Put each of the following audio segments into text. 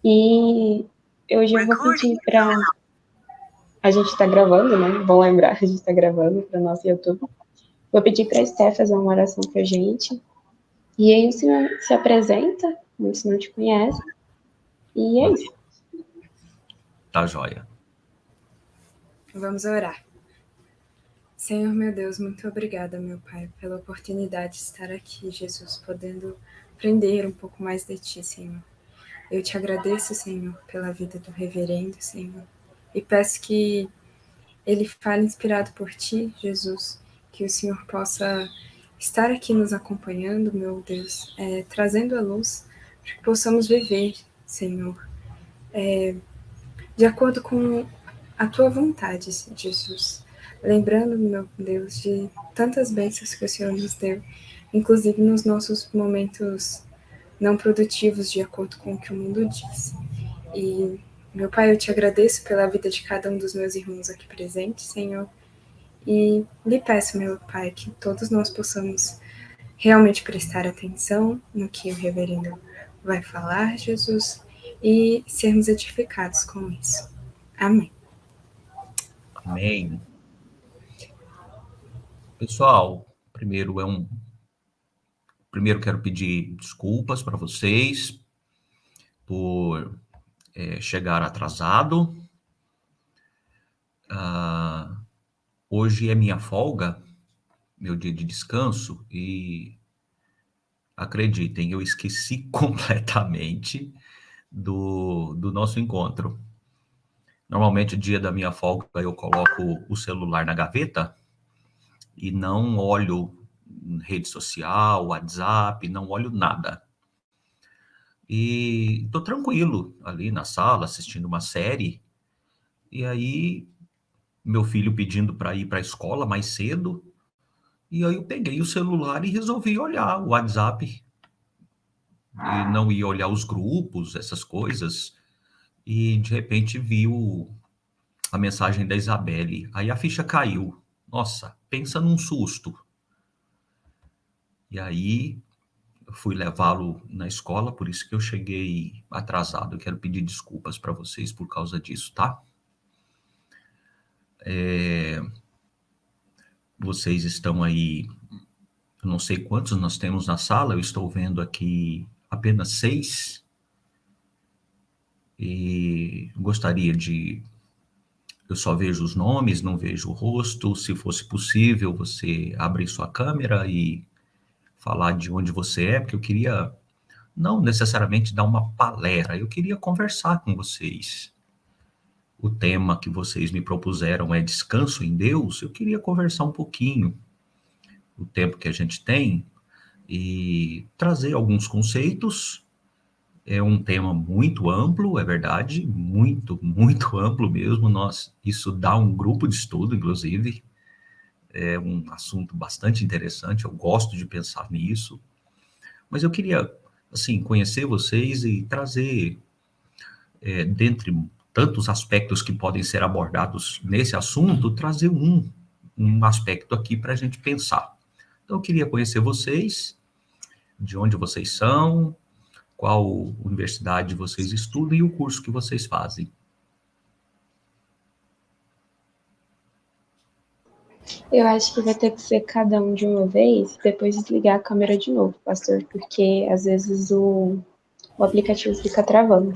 E hoje eu vou pedir para... A gente está gravando, né? Bom lembrar, a gente está gravando para o nosso YouTube. Vou pedir para a Esté fazer uma oração para a gente. E aí o senhor se apresenta, muitos não te conhecem. E é Ok, isso. tá joia. Vamos orar. Senhor, meu Deus, muito obrigada, meu Pai, pela oportunidade de estar aqui, Jesus, podendo aprender um pouco mais de Ti, Senhor. Eu te agradeço, Senhor, pela vida do reverendo, Senhor, e peço que ele fale inspirado por Ti, Jesus, que o Senhor possa estar aqui nos acompanhando, meu Deus, trazendo a luz para que possamos viver, Senhor, de acordo com a Tua vontade, Jesus. Lembrando, meu Deus, de tantas bênçãos que o Senhor nos deu, inclusive nos nossos momentos não produtivos, de acordo com o que o mundo diz. E, meu Pai, eu te agradeço pela vida de cada um dos meus irmãos aqui presentes, Senhor, e lhe peço, meu Pai, que todos nós possamos realmente prestar atenção no que o reverendo vai falar, Jesus, e sermos edificados com isso. Amém. Amém. Pessoal, primeiro quero pedir desculpas para vocês por chegar atrasado. Hoje é minha folga, meu dia de descanso, e acreditem, eu esqueci completamente do nosso encontro. Normalmente, dia da minha folga, eu coloco o celular na gaveta e não olho rede social, WhatsApp, não olho nada. E tô tranquilo ali na sala, assistindo uma série, e aí meu filho pedindo para ir para a escola mais cedo, e aí eu peguei o celular e resolvi olhar o WhatsApp, e não ia olhar os grupos, essas coisas, e de repente vi a mensagem da Isabelle. Aí a ficha caiu. Nossa, pensa num susto. E aí eu fui levá-lo na escola, por isso que eu cheguei atrasado. Eu quero pedir desculpas para vocês por causa disso, tá? Vocês estão aí, eu não sei quantos nós temos na sala, eu estou vendo aqui apenas 6. E gostaria de... Eu só vejo os nomes, não vejo o rosto. Se fosse possível, você abrir sua câmera e falar de onde você é, porque eu queria não necessariamente dar uma palestra, eu queria conversar com vocês. O tema que vocês me propuseram é descanso em Deus. Eu queria conversar um pouquinho, o tempo que a gente tem, e trazer alguns conceitos. É um tema muito amplo, é verdade, muito, muito amplo mesmo. Isso dá um grupo de estudo, inclusive. É um assunto bastante interessante, eu gosto de pensar nisso. Mas eu queria, assim, conhecer vocês e trazer, dentre tantos aspectos que podem ser abordados nesse assunto, trazer um aspecto aqui para a gente pensar. Então, eu queria conhecer vocês, de onde vocês são, qual universidade vocês estudam e o curso que vocês fazem. Eu acho que vai ter que ser cada um de uma vez, depois desligar a câmera de novo, pastor, porque às vezes o aplicativo fica travando.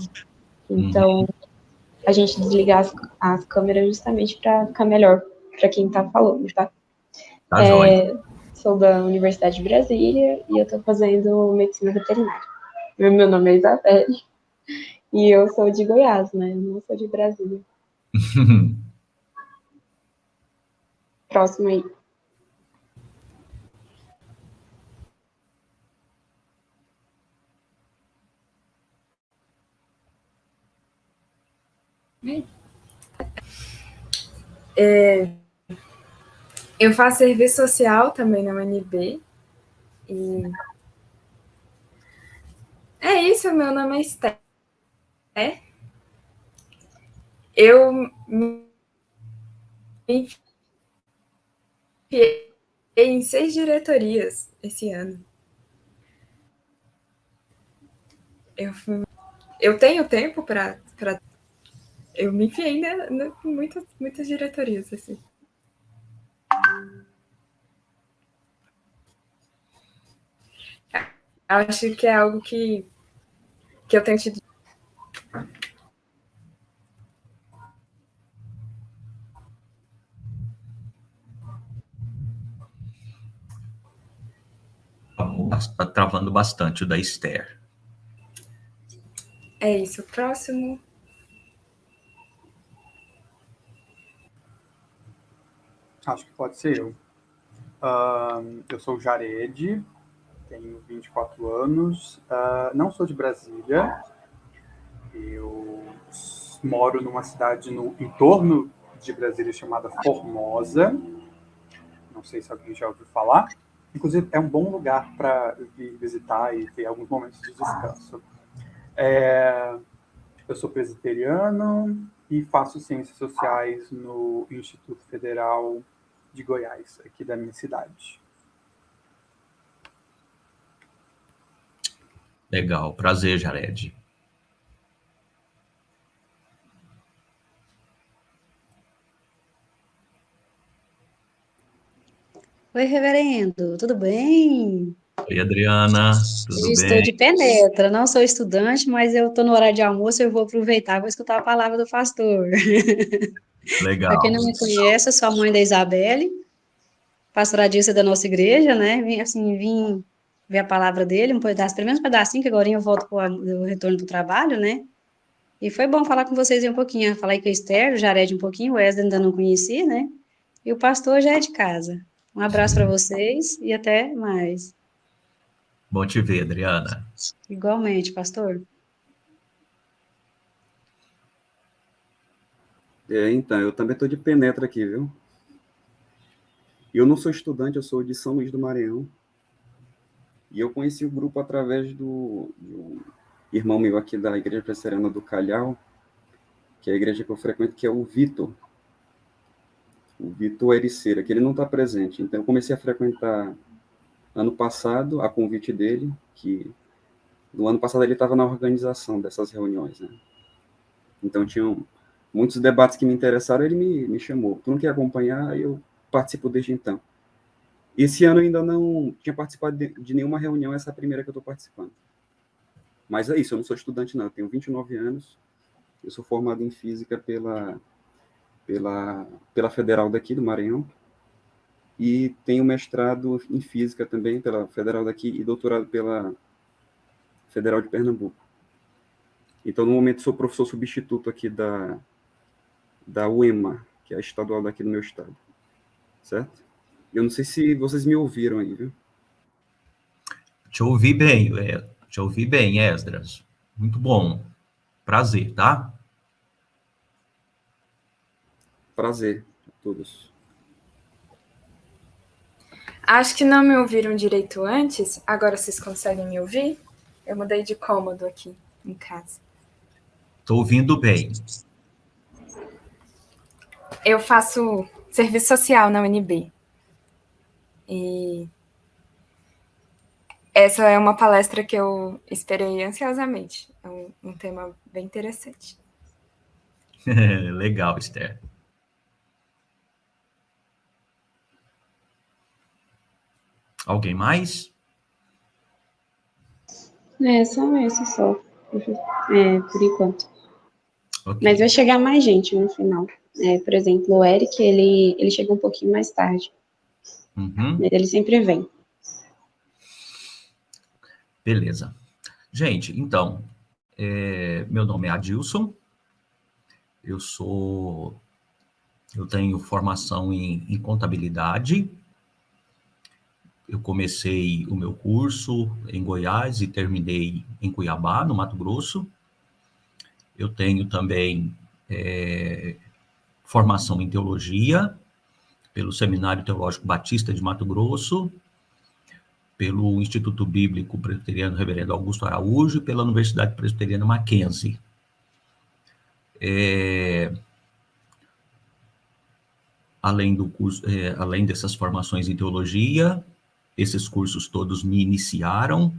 Então, a gente desligar as câmeras justamente para ficar melhor para quem está falando, tá? Tá joia. Sou da Universidade de Brasília e eu estou fazendo medicina veterinária. Meu nome é Isabelle e eu sou de Goiás, né? Eu não sou de Brasília. Próximo aí. Eu faço serviço social também na UNB. E é isso, meu nome é Esté. Eu me enfiei em 6 diretorias esse ano. eu tenho tempo para eu me enfiei em muitas diretorias, assim. Acho que é algo que eu tenho tido. Está travando bastante o da Esther. É isso. Próximo. Acho que pode ser eu. Eu sou o Jared, tenho 24 anos, não sou de Brasília, eu moro numa cidade no entorno de Brasília chamada Formosa, não sei se alguém já ouviu falar, inclusive é um bom lugar para vir visitar e ter alguns momentos de descanso. Eu sou presbiteriano e faço ciências sociais no Instituto Federal de Goiás, aqui da minha cidade. Legal, prazer, Jared. Oi, reverendo, tudo bem? Oi, Adriana, tudo Eu estou bem? de penetra, não sou estudante, mas eu estou no horário de almoço, eu vou aproveitar, vou escutar a palavra do pastor. Para quem Legal. não me conhece, eu sou a mãe da Isabelle, pastoradista da nossa igreja, né? Vim ver a palavra dele, pelo menos um pedacinho, que agora eu volto para o retorno do trabalho, né? E foi bom falar com vocês aí um pouquinho. Falei com a Esther, o Jared um pouquinho, o Wesley ainda não conheci, né? E o pastor já é de casa. Um abraço para vocês e até mais. Bom te ver, Adriana. Igualmente, pastor. Então, eu também estou de penetra aqui, viu? Eu não sou estudante, eu sou de São Luís do Maranhão. E eu conheci o grupo através do irmão meu aqui da Igreja Presbiteriana do Calhau, que é a igreja que eu frequento, que é o Vitor. O Vitor Ericeira, que ele não está presente. Então, eu comecei a frequentar ano passado, a convite dele, que no ano passado ele estava na organização dessas reuniões, né? Então, tinham muitos debates que me interessaram, ele me chamou. Tu não quer acompanhar? Eu participo desde então. Esse ano eu ainda não tinha participado de nenhuma reunião, essa é a primeira que eu estou participando. Mas é isso, eu não sou estudante não, eu tenho 29 anos, eu sou formado em Física pela Federal daqui do Maranhão, e tenho mestrado em Física também pela Federal daqui e doutorado pela Federal de Pernambuco. Então, no momento, sou professor substituto aqui da UEMA, que é a estadual daqui do meu estado. Certo? Eu não sei se vocês me ouviram aí, viu? Te ouvi bem, Esdras. Muito bom. Prazer, tá? Prazer a todos. Acho que não me ouviram direito antes, agora vocês conseguem me ouvir? Eu mudei de cômodo aqui em casa. Estou ouvindo bem. Eu faço serviço social na UNB. E essa é uma palestra que eu esperei ansiosamente. É um tema bem interessante. Legal, Esther. Alguém mais? São esses só, por enquanto. Okay. Mas vai chegar mais gente no final. Por exemplo, o Eric, ele chega um pouquinho mais tarde. Uhum. Mas ele sempre vem. Beleza. Gente, então, meu nome é Adilson. Eu tenho formação em contabilidade. Eu comecei o meu curso em Goiás e terminei em Cuiabá, no Mato Grosso. Eu tenho também formação em teologia, pelo Seminário Teológico Batista de Mato Grosso, pelo Instituto Bíblico Presbiteriano Reverendo Augusto Araújo e pela Universidade Presbiteriana Mackenzie. Além dessas formações em teologia, esses cursos todos me iniciaram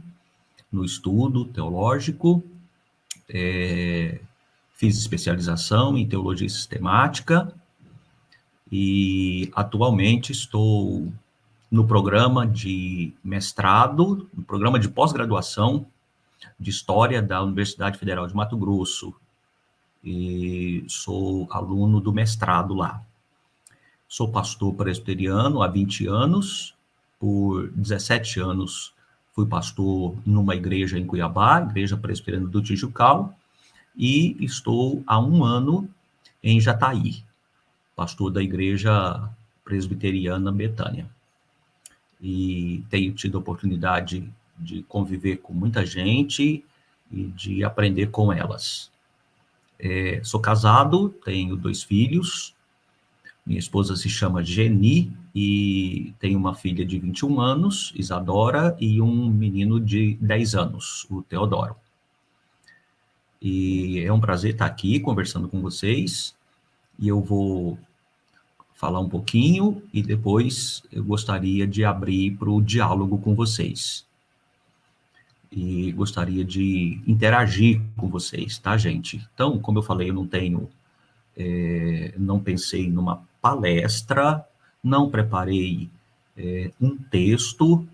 no estudo teológico, Fiz especialização em teologia sistemática e atualmente estou no programa de mestrado, no programa de pós-graduação de História da Universidade Federal de Mato Grosso, e sou aluno do mestrado lá. Sou pastor presbiteriano há 20 anos, por 17 anos fui pastor numa igreja em Cuiabá, Igreja Presbiteriana do Tijucal, e estou há 1 ano em Jataí, pastor da Igreja Presbiteriana Betânia. E tenho tido a oportunidade de conviver com muita gente e de aprender com elas. Sou casado, tenho 2 filhos, minha esposa se chama Geni e tenho uma filha de 21 anos, Isadora, e um menino de 10 anos, o Teodoro. E é um prazer estar aqui conversando com vocês, e eu vou falar um pouquinho e depois eu gostaria de abrir para o diálogo com vocês. E gostaria de interagir com vocês, tá, gente? Então, como eu falei, eu não pensei numa palestra, não preparei um texto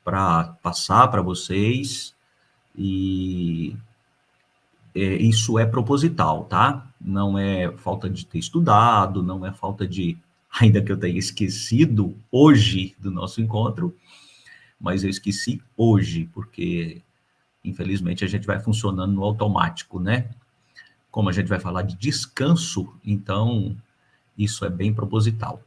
para passar para vocês, e isso é proposital, tá? Não é falta de ter estudado, não é falta de, ainda que eu tenha esquecido hoje do nosso encontro, mas eu esqueci hoje, porque, infelizmente, a gente vai funcionando no automático, né? Como a gente vai falar de descanso, então, isso é bem proposital.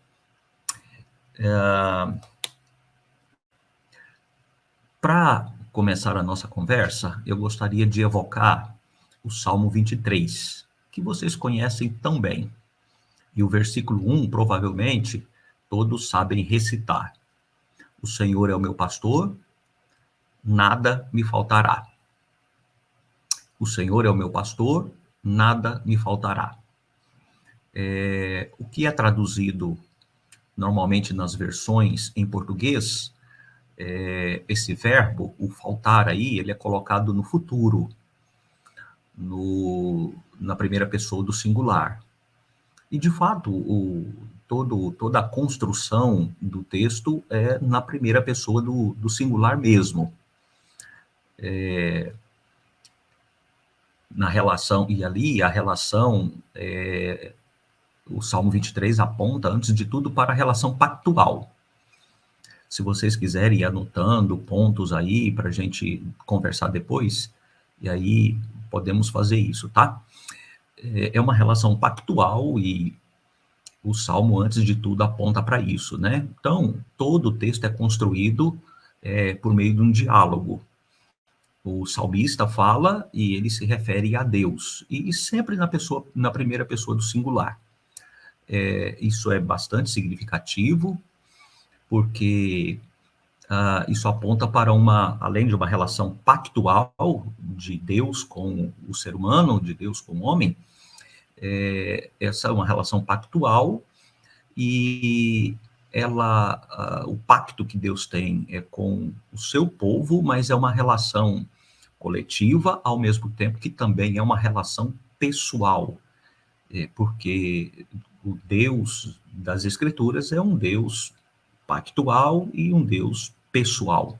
Para começar a nossa conversa, eu gostaria de evocar o Salmo 23, que vocês conhecem tão bem. E o versículo 1, provavelmente, todos sabem recitar. O Senhor é o meu pastor, nada me faltará. O Senhor é o meu pastor, nada me faltará. O que é traduzido normalmente nas versões em português, esse verbo, o faltar aí, ele é colocado no futuro, na primeira pessoa do singular. E, de fato, toda a construção do texto é na primeira pessoa do singular mesmo. Na relação, e ali a relação, o Salmo 23 aponta, antes de tudo, para a relação pactual. Se vocês quiserem ir anotando pontos aí para a gente conversar depois, e aí podemos fazer isso, tá? É uma relação pactual e o Salmo, antes de tudo, aponta para isso, né? Então, todo o texto é construído por meio de um diálogo. O salmista fala e ele se refere a Deus, e sempre na primeira pessoa do singular. Isso é bastante significativo, porque isso aponta para além de uma relação pactual de Deus com o ser humano, de Deus com o homem, essa é uma relação pactual, e o pacto que Deus tem é com o seu povo, mas é uma relação coletiva, ao mesmo tempo que também é uma relação pessoal, porque o Deus das Escrituras é um Deus pactual e um Deus pessoal.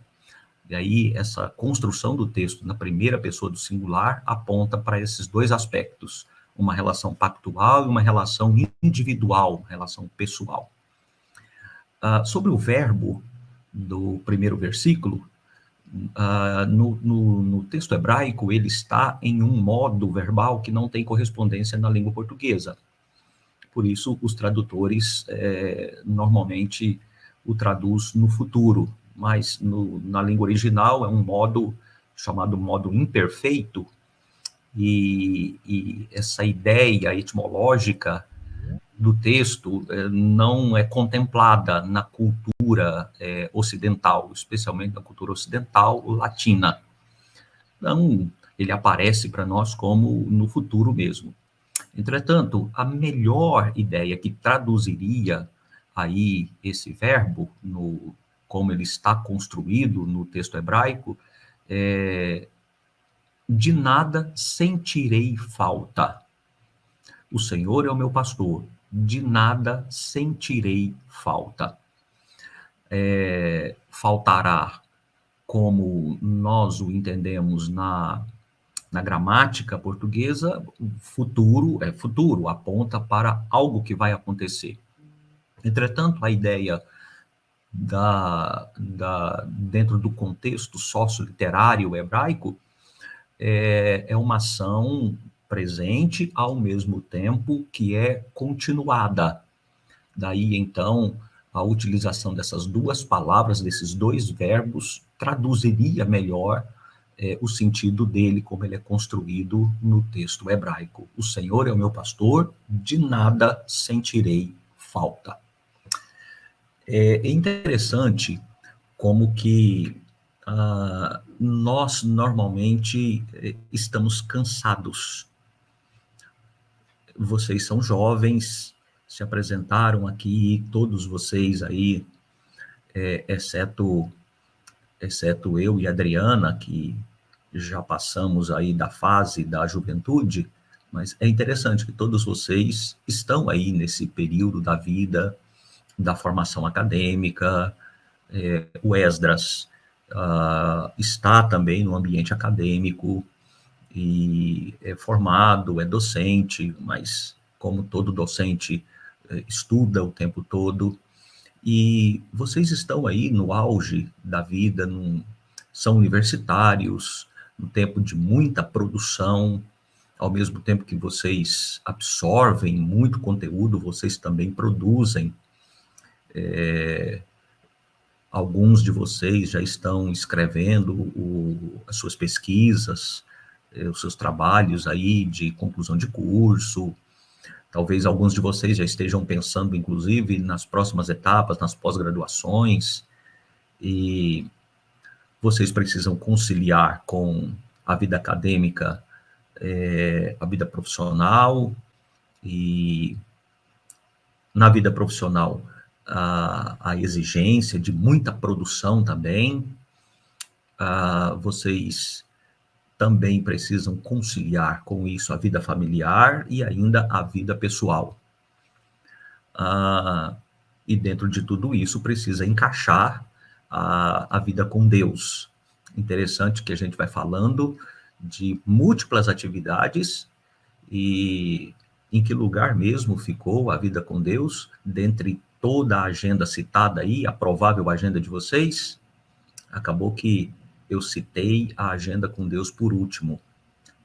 E aí, essa construção do texto na primeira pessoa do singular aponta para esses 2 aspectos, uma relação pactual e uma relação individual, uma relação pessoal. Sobre o verbo do primeiro versículo, no texto hebraico, ele está em um modo verbal que não tem correspondência na língua portuguesa. Por isso, os tradutores normalmente o traduz no futuro, mas na língua original é um modo chamado modo imperfeito, e essa ideia etimológica do texto não é contemplada na cultura ocidental, especialmente na cultura ocidental latina. Então, ele aparece para nós como no futuro mesmo. Entretanto, a melhor ideia que traduziria aí esse verbo, como ele está construído no texto hebraico, de nada sentirei falta. O Senhor é o meu pastor, de nada sentirei falta. Faltará, como nós o entendemos na gramática portuguesa, futuro é futuro, aponta para algo que vai acontecer. Entretanto, a ideia dentro do contexto sócio-literário hebraico é uma ação presente ao mesmo tempo que é continuada. Daí, então, a utilização dessas duas palavras, desses dois verbos, traduziria melhor o sentido dele, como ele é construído no texto hebraico. O Senhor é o meu pastor, de nada sentirei falta. É interessante como que nós normalmente estamos cansados. Vocês são jovens, se apresentaram aqui, todos vocês aí, exceto eu e a Adriana, que já passamos aí da fase da juventude, mas é interessante que todos vocês estão aí nesse período da vida, da formação acadêmica. O Esdras está também no ambiente acadêmico, e é formado, é docente, mas como todo docente, estuda o tempo todo, e vocês estão aí no auge da vida, são universitários, no tempo de muita produção, ao mesmo tempo que vocês absorvem muito conteúdo, vocês também produzem. Alguns de vocês já estão escrevendo as suas pesquisas, os seus trabalhos aí de conclusão de curso. Talvez alguns de vocês já estejam pensando, inclusive, nas próximas etapas, nas pós-graduações, e vocês precisam conciliar com a vida acadêmica, a vida profissional, e na vida profissional a exigência de muita produção também. Vocês também precisam conciliar com isso a vida familiar e ainda a vida pessoal. E dentro de tudo isso precisa encaixar a vida com Deus. Interessante que a gente vai falando de múltiplas atividades, e em que lugar mesmo ficou a vida com Deus, dentre toda a agenda citada aí, a provável agenda de vocês? Acabou que eu citei a agenda com Deus por último.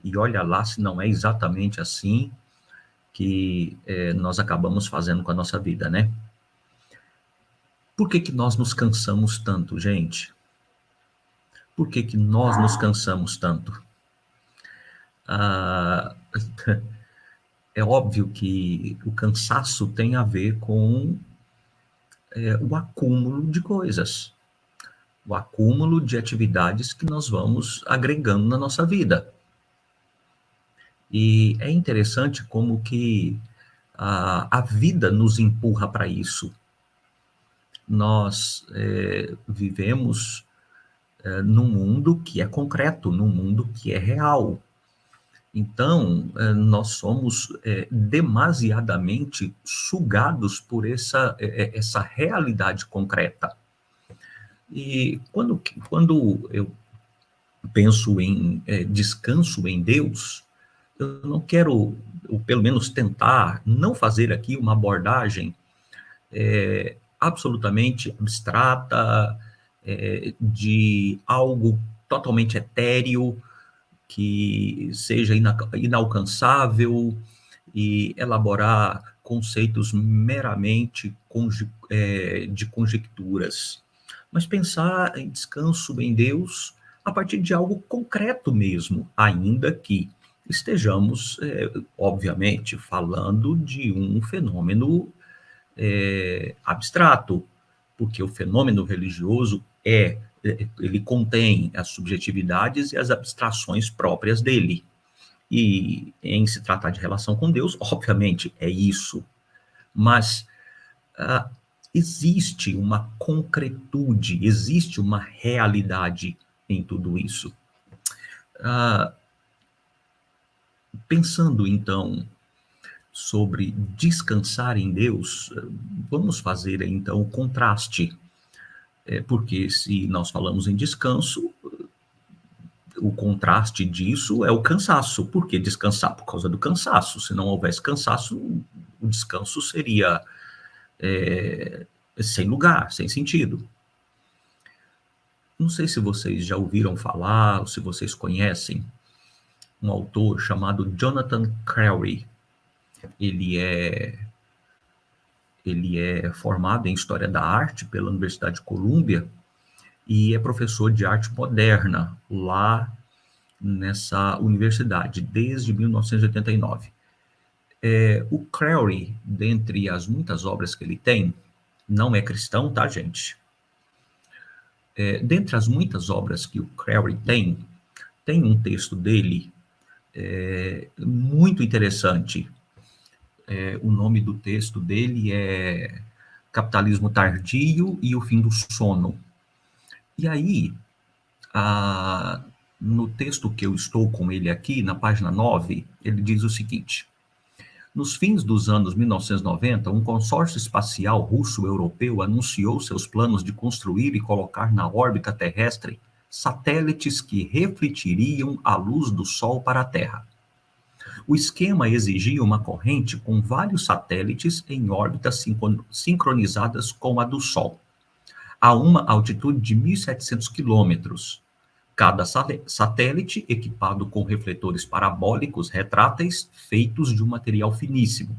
E olha lá se não é exatamente assim que nós acabamos fazendo com a nossa vida, né? Por que nós nos cansamos tanto, gente? Por que nós nos cansamos tanto? É óbvio que o cansaço tem a ver com o acúmulo de coisas, o acúmulo de atividades que nós vamos agregando na nossa vida. E é interessante como que a vida nos empurra para isso. Nós vivemos num mundo que é concreto, num mundo que é real. Então, nós somos demasiadamente sugados por essa realidade concreta. E quando eu penso em descanso em Deus, eu não quero, ou pelo menos tentar, não fazer aqui uma abordagem absolutamente abstrata, de algo totalmente etéreo, que seja inalcançável, e elaborar conceitos meramente de conjecturas, mas pensar em descanso em Deus a partir de algo concreto mesmo, ainda que estejamos, obviamente, falando de um fenômeno abstrato, porque o fenômeno religioso ele contém as subjetividades e as abstrações próprias dele. E em se tratar de relação com Deus, obviamente é isso, mas existe uma concretude, existe uma realidade em tudo isso. Pensando, então, sobre descansar em Deus, vamos fazer, então, o contraste. Porque se nós falamos em descanso, o contraste disso é o cansaço. Por que descansar? Por causa do cansaço. Se não houvesse cansaço, o descanso seria sem lugar, sem sentido. Não sei se vocês já ouviram falar, ou se vocês conhecem um autor chamado Jonathan Crary. Ele é formado em História da Arte pela Universidade de Colômbia e é professor de arte moderna lá nessa universidade, desde 1989. O Crary, dentre as muitas obras que ele tem, não é cristão, tá, gente? Dentre as muitas obras que o Crary tem um texto dele muito interessante. O nome do texto dele é Capitalismo Tardio e o Fim do Sono. E aí, no texto que eu estou com ele aqui, na página 9, ele diz o seguinte: nos fins dos anos 1990, um consórcio espacial russo-europeu anunciou seus planos de construir e colocar na órbita terrestre satélites que refletiriam a luz do Sol para a Terra. O esquema exigia uma corrente com vários satélites em órbitas sincronizadas com a do Sol, a uma altitude de 1.700 quilômetros. Cada satélite equipado com refletores parabólicos retráteis feitos de um material finíssimo.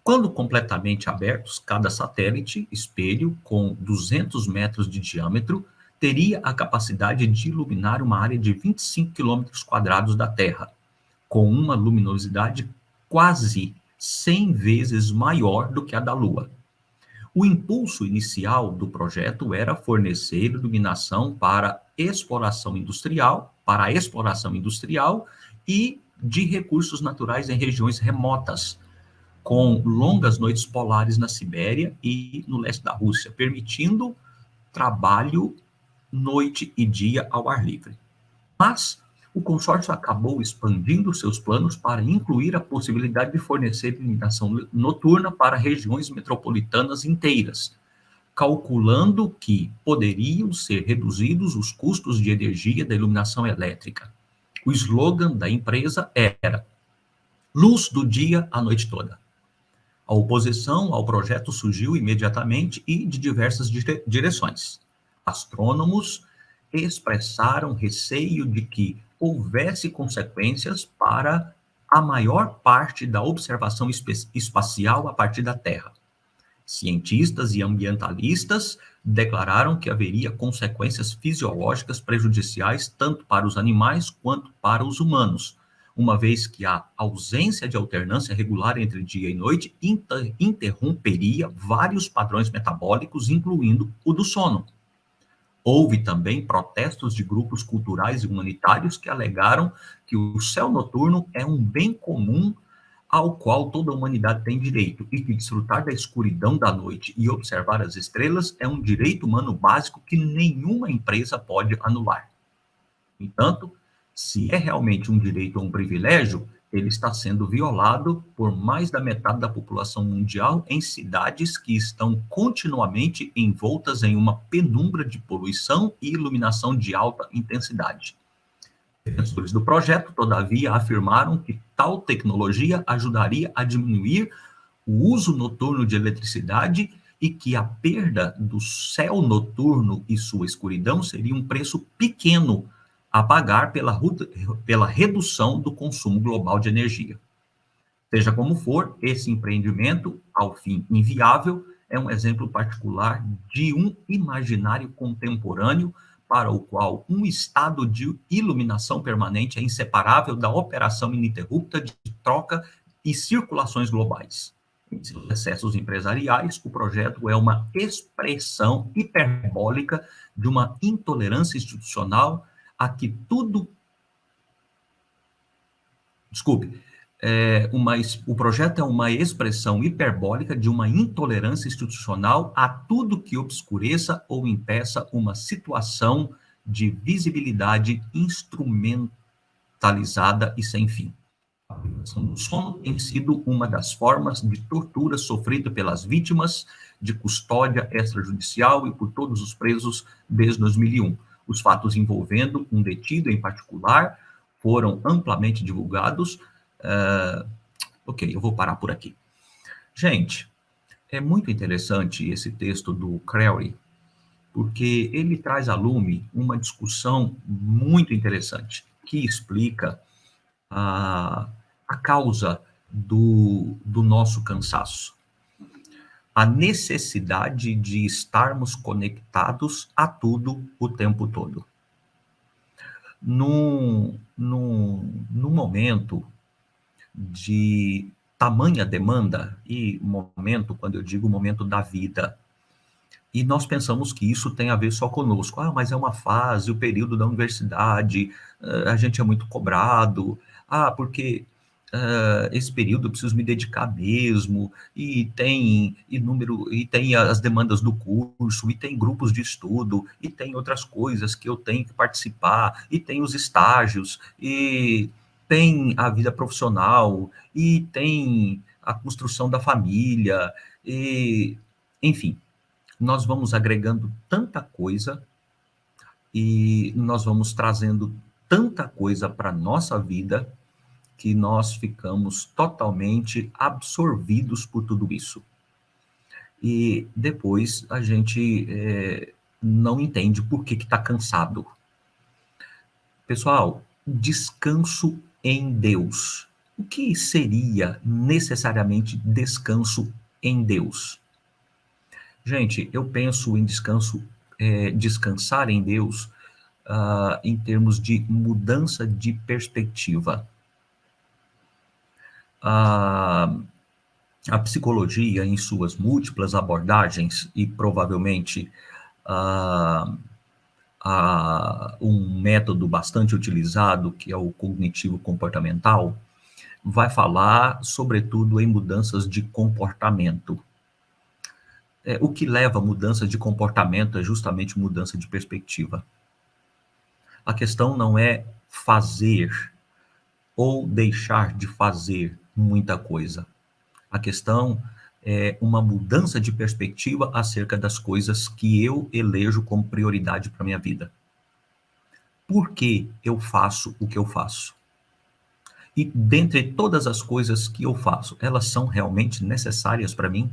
Quando completamente abertos, cada satélite, espelho com 200 metros de diâmetro, teria a capacidade de iluminar uma área de 25 quilômetros quadrados da Terra, com uma luminosidade quase 100 vezes maior do que a da Lua. O impulso inicial do projeto era fornecer iluminação para a exploração industrial e de recursos naturais em regiões remotas, com longas noites polares na Sibéria e no leste da Rússia, permitindo trabalho noite e dia ao ar livre. Mas o consórcio acabou expandindo seus planos para incluir a possibilidade de fornecer iluminação noturna para regiões metropolitanas inteiras, calculando que poderiam ser reduzidos os custos de energia da iluminação elétrica. O slogan da empresa era luz do dia a noite toda. A oposição ao projeto surgiu imediatamente e de diversas direções. Astrônomos expressaram receio de que houvesse consequências para a maior parte da observação espacial a partir da Terra. Cientistas e ambientalistas declararam que haveria consequências fisiológicas prejudiciais tanto para os animais quanto para os humanos, uma vez que a ausência de alternância regular entre dia e noite interromperia vários padrões metabólicos, incluindo o do sono. Houve também protestos de grupos culturais e humanitários que alegaram que o céu noturno é um bem comum ao qual toda a humanidade tem direito e que desfrutar da escuridão da noite e observar as estrelas é um direito humano básico que nenhuma empresa pode anular. No entanto, se é realmente um direito ou um privilégio, ele está sendo violado por mais da metade da população mundial em cidades que estão continuamente envoltas em uma penumbra de poluição e iluminação de alta intensidade. Defensores do projeto, todavia, afirmaram que tal tecnologia ajudaria a diminuir o uso noturno de eletricidade e que a perda do céu noturno e sua escuridão seria um preço pequeno a pagar pela redução do consumo global de energia. Seja como for, esse empreendimento, ao fim inviável, é um exemplo particular de um imaginário contemporâneo para o qual um estado de iluminação permanente é inseparável da operação ininterrupta de troca e circulações globais. Em seus excessos empresariais, o projeto é uma expressão hiperbólica de uma intolerância institucional a que tudo... o projeto é uma expressão hiperbólica de uma intolerância institucional a tudo que obscureça ou impeça uma situação de visibilidade instrumentalizada e sem fim. A privação do sono tem sido uma das formas de tortura sofrida pelas vítimas de custódia extrajudicial e por todos os presos desde 2001. Os fatos envolvendo um detido em particular foram amplamente divulgados. Ok, eu vou parar por aqui. Gente, é muito interessante esse texto do Crowley, porque ele traz à lume uma discussão muito interessante, que explica a causa do nosso cansaço. A necessidade de estarmos conectados a tudo o tempo todo. Num momento de tamanha demanda, e momento, quando eu digo momento da vida, e nós pensamos que isso tem a ver só conosco. Mas é uma fase, o período da universidade, a gente é muito cobrado. Porque esse período eu preciso me dedicar mesmo, e tem as demandas do curso, e tem grupos de estudo, e tem outras coisas que eu tenho que participar, e tem os estágios, e tem a vida profissional, e tem a construção da família, e enfim. Nós vamos agregando tanta coisa e nós vamos trazendo tanta coisa para a nossa vida que nós ficamos totalmente absorvidos por tudo isso. E depois a gente não entende por que está cansado. Pessoal, descanso em Deus. O que seria necessariamente descanso em Deus? Gente, eu penso em descansar em Deus em termos de mudança de perspectiva. A psicologia, em suas múltiplas abordagens, e provavelmente um método bastante utilizado, que é o cognitivo comportamental, vai falar, sobretudo, em mudanças de comportamento. O que leva a mudança de comportamento é justamente mudança de perspectiva. A questão não é fazer ou deixar de fazer muita coisa. A questão é uma mudança de perspectiva acerca das coisas que eu elejo como prioridade para a minha vida. Por que eu faço o que eu faço? E dentre todas as coisas que eu faço, elas são realmente necessárias para mim?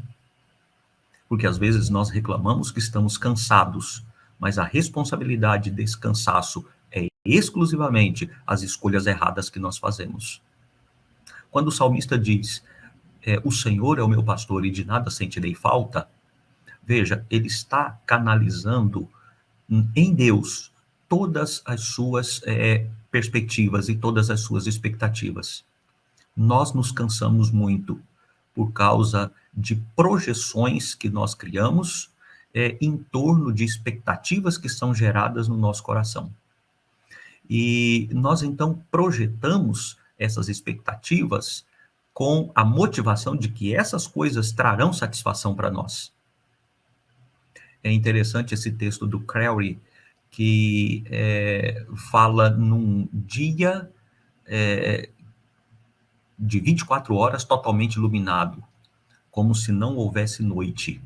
Porque às vezes nós reclamamos que estamos cansados, mas a responsabilidade desse cansaço é exclusivamente as escolhas erradas que nós fazemos. Quando o salmista diz, o Senhor é o meu pastor e de nada sentirei falta, veja, ele está canalizando em Deus todas as suas perspectivas e todas as suas expectativas. Nós nos cansamos muito por causa de projeções que nós criamos em torno de expectativas que são geradas no nosso coração. E nós, então, projetamos essas expectativas com a motivação de que essas coisas trarão satisfação para nós. É interessante esse texto do Crowley, que fala num dia de 24 horas totalmente iluminado, como se não houvesse noite.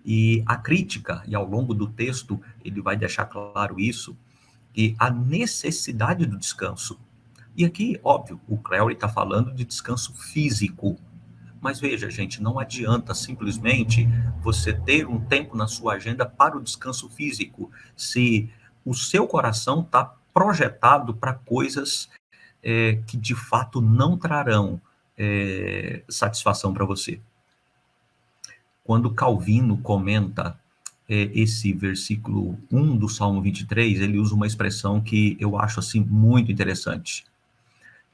E a crítica, e ao longo do texto ele vai deixar claro isso, que a necessidade do descanso. E aqui, óbvio, o Crowley está falando de descanso físico. Mas veja, gente, não adianta simplesmente você ter um tempo na sua agenda para o descanso físico, se o seu coração está projetado para coisas que de fato não trarão satisfação para você. Quando Calvino comenta esse versículo 1 do Salmo 23, ele usa uma expressão que eu acho assim muito interessante.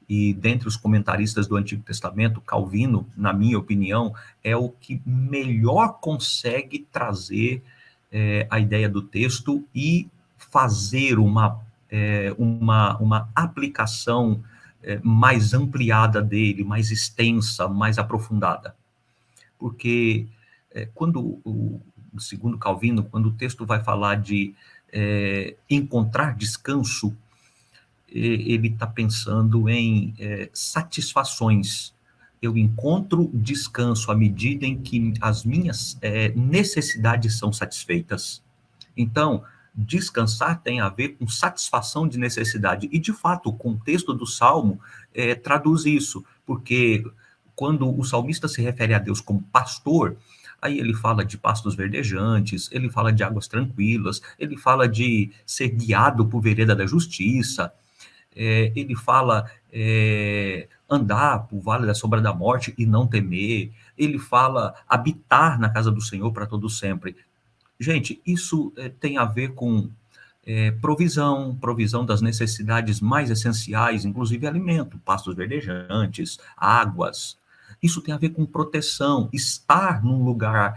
E dentre os comentaristas do Antigo Testamento, Calvino, na minha opinião, é o que melhor consegue trazer a ideia do texto e fazer uma aplicação mais ampliada dele, mais extensa, mais aprofundada. Porque quando, segundo Calvino, quando o texto vai falar de encontrar descanso, ele está pensando em satisfações. Eu encontro descanso à medida em que as minhas necessidades são satisfeitas. Então, descansar tem a ver com satisfação de necessidade. E, de fato, o contexto do Salmo traduz isso, porque quando o salmista se refere a Deus como pastor, aí ele fala de pastos verdejantes, ele fala de águas tranquilas, ele fala de ser guiado por vereda da justiça, ele fala andar por vale da sombra da morte e não temer, ele fala habitar na casa do Senhor para todo sempre. Gente, isso tem a ver com provisão das necessidades mais essenciais, inclusive alimento, pastos verdejantes, águas. Isso tem a ver com proteção, estar num lugar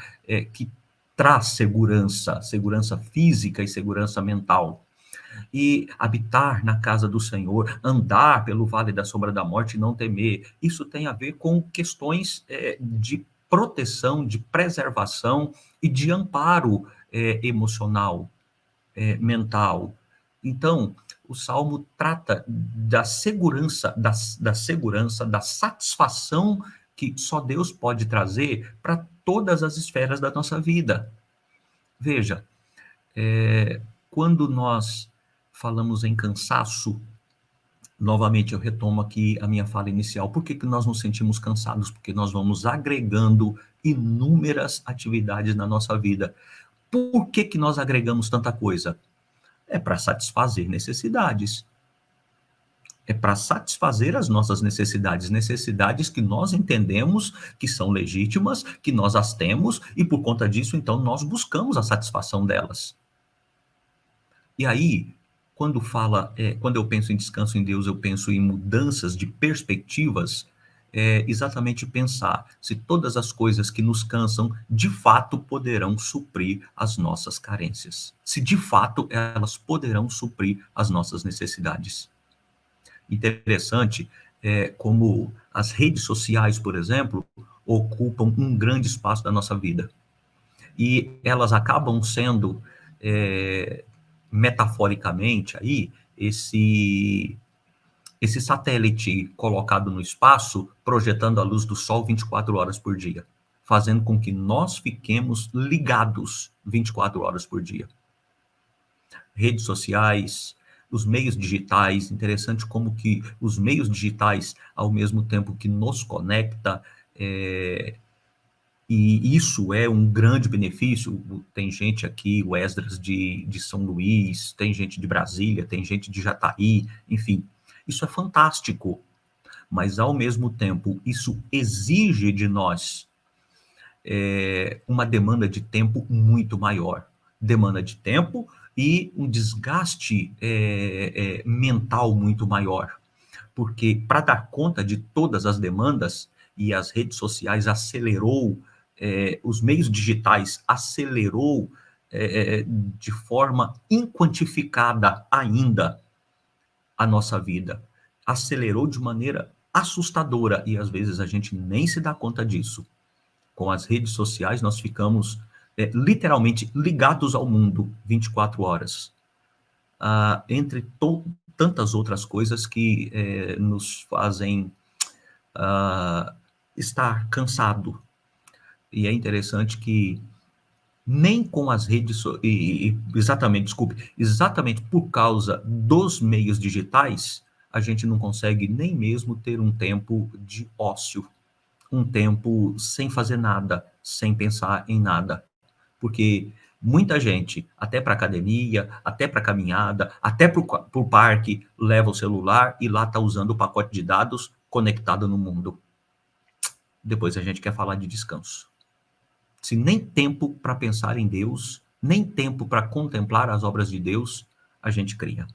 que traz segurança física e segurança mental. E habitar na casa do Senhor, andar pelo vale da sombra da morte e não temer. Isso tem a ver com questões de proteção, de preservação e de amparo emocional, mental. Então, o Salmo trata da segurança, da satisfação que só Deus pode trazer para todas as esferas da nossa vida. Veja, quando nós falamos em cansaço, novamente eu retomo aqui a minha fala inicial. Por que nós nos sentimos cansados? Porque nós vamos agregando inúmeras atividades na nossa vida. Por que nós agregamos tanta coisa? É para satisfazer necessidades. É para satisfazer as nossas necessidades que nós entendemos que são legítimas, que nós as temos, e por conta disso, então, nós buscamos a satisfação delas. E aí, quando eu penso em descanso em Deus, eu penso em mudanças de perspectivas, exatamente pensar se todas as coisas que nos cansam, de fato, poderão suprir as nossas carências. Se, de fato, elas poderão suprir as nossas necessidades. Interessante como as redes sociais, por exemplo, ocupam um grande espaço da nossa vida. E elas acabam sendo, metaforicamente, aí, esse satélite colocado no espaço, projetando a luz do sol 24 horas por dia, fazendo com que nós fiquemos ligados 24 horas por dia. Redes sociais, os meios digitais, interessante como que os meios digitais, ao mesmo tempo que nos conecta, e isso é um grande benefício. Tem gente aqui, o Esdras de São Luís, tem gente de Brasília, tem gente de Jataí, enfim, isso é fantástico, mas ao mesmo tempo isso exige de nós uma demanda de tempo muito maior, demanda de tempo e um desgaste mental muito maior, porque para dar conta de todas as demandas, e as redes sociais acelerou, os meios digitais acelerou de forma inquantificada ainda a nossa vida, acelerou de maneira assustadora, e às vezes a gente nem se dá conta disso. Com as redes sociais, nós ficamos literalmente ligados ao mundo 24 horas, entre tantas outras coisas que nos fazem estar cansado. E é interessante que nem com as redes, exatamente por causa dos meios digitais, a gente não consegue nem mesmo ter um tempo de ócio, um tempo sem fazer nada, sem pensar em nada. Porque muita gente, até para academia, até para caminhada, até para o parque, leva o celular e lá está usando o pacote de dados conectado no mundo. Depois a gente quer falar de descanso. Se nem tempo para pensar em Deus, nem tempo para contemplar as obras de Deus, a gente cria.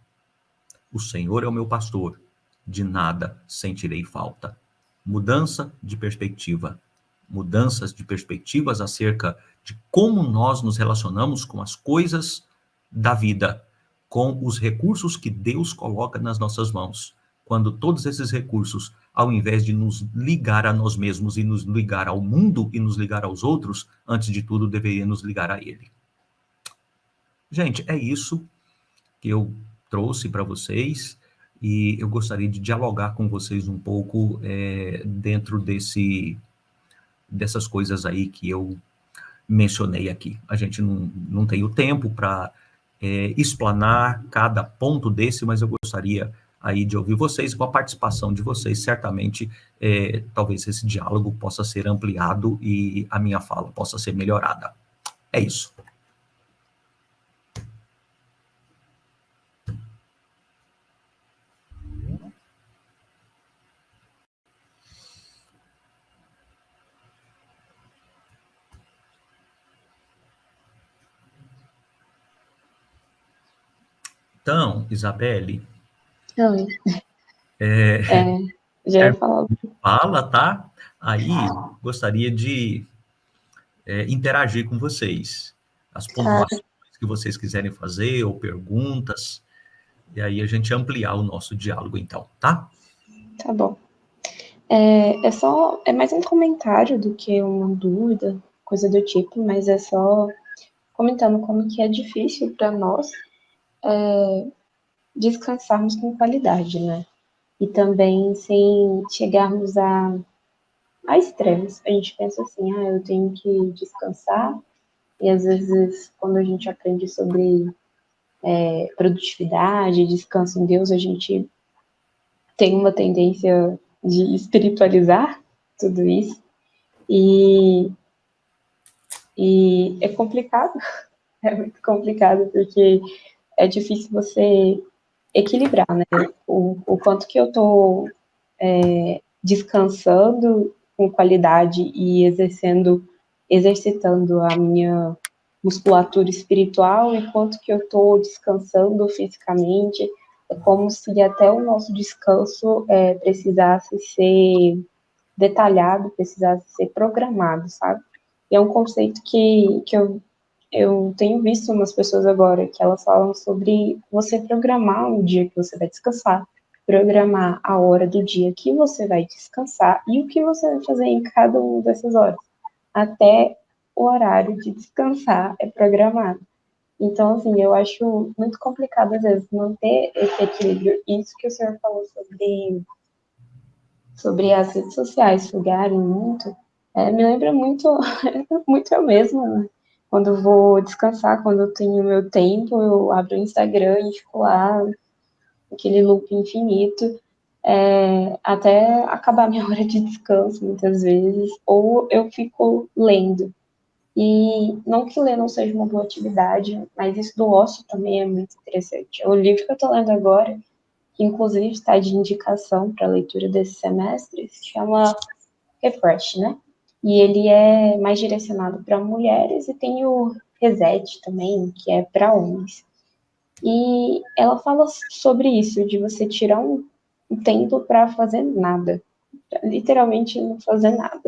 O Senhor é o meu pastor, de nada sentirei falta. Mudança de perspectiva. Mudanças de perspectivas acerca de como nós nos relacionamos com as coisas da vida, com os recursos que Deus coloca nas nossas mãos. Quando todos esses recursos, ao invés de nos ligar a nós mesmos e nos ligar ao mundo e nos ligar aos outros, antes de tudo, deveria nos ligar a Ele. Gente, é isso que eu trouxe para vocês. e eu gostaria de dialogar com vocês um pouco dentro dessas coisas aí que eu mencionei aqui. A gente não tem o tempo para explanar cada ponto desse, mas eu gostaria aí de ouvir vocês, com a participação de vocês, certamente, talvez esse diálogo possa ser ampliado e a minha fala possa ser melhorada. É isso. Então, Isabelle, Oi. Já ia falar. fala, tá? Aí, gostaria de interagir com vocês. As pontuações que vocês quiserem fazer, ou perguntas, e aí a gente ampliar o nosso diálogo, então, tá? Tá bom. É mais um comentário do que uma dúvida, coisa do tipo, mas é só comentando como que é difícil para nós descansarmos com qualidade, né? E também sem chegarmos a extremos. A gente pensa assim, eu tenho que descansar, e às vezes quando a gente aprende sobre produtividade, descanso em Deus, a gente tem uma tendência de espiritualizar tudo isso, e é complicado, é muito complicado, porque é difícil você equilibrar, né? O quanto que eu estou descansando com qualidade e exercitando a minha musculatura espiritual, e quanto que eu estou descansando fisicamente. É como se até o nosso descanso precisasse ser detalhado, precisasse ser programado, sabe? E é um conceito que eu tenho visto umas pessoas agora, que elas falam sobre você programar um dia que você vai descansar, programar a hora do dia que você vai descansar e o que você vai fazer em cada uma dessas horas. Até o horário de descansar é programado. Então, assim, eu acho muito complicado, às vezes, manter esse equilíbrio. Isso que o senhor falou sobre as redes sociais sugarem muito, me lembra muito, muito eu mesma, né? Quando eu vou descansar, quando eu tenho meu tempo, eu abro o Instagram e fico lá, aquele loop infinito, até acabar minha hora de descanso, muitas vezes, ou eu fico lendo. E não que ler não seja uma boa atividade, mas isso do ócio também é muito interessante. O livro que eu estou lendo agora, que inclusive está de indicação para a leitura desse semestre, se chama Refresh, né? E ele é mais direcionado para mulheres, e tem o Reset também, que é para homens. E ela fala sobre isso, de você tirar um tempo para fazer nada. Literalmente não fazer nada.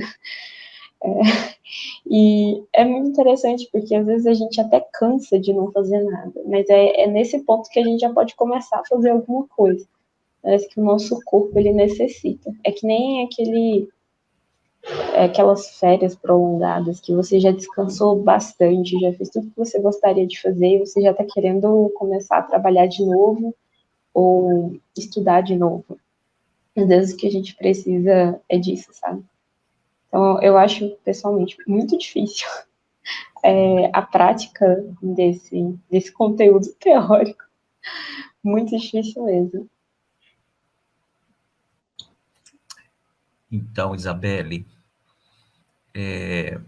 E é muito interessante, porque às vezes a gente até cansa de não fazer nada, mas é nesse ponto que a gente já pode começar a fazer alguma coisa. Parece que o nosso corpo, ele necessita. É que nem aquelas férias prolongadas que você já descansou bastante, já fez tudo que você gostaria de fazer, e você já está querendo começar a trabalhar de novo ou estudar de novo. Às vezes o que a gente precisa é disso, sabe? Então, eu acho, pessoalmente, muito difícil a prática desse conteúdo teórico. Muito difícil mesmo. Então, Isabelle, é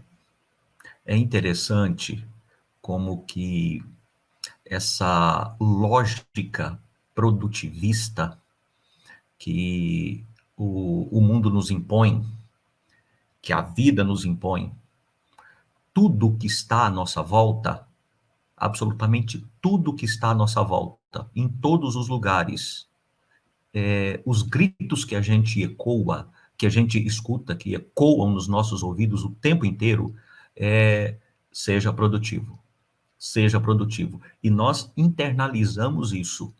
interessante como que essa lógica produtivista que o mundo nos impõe, que a vida nos impõe, tudo que está à nossa volta, absolutamente tudo que está à nossa volta, em todos os lugares, os gritos que a gente ecoa, que a gente escuta, que ecoam nos nossos ouvidos o tempo inteiro, seja produtivo. Seja produtivo. E nós internalizamos isso,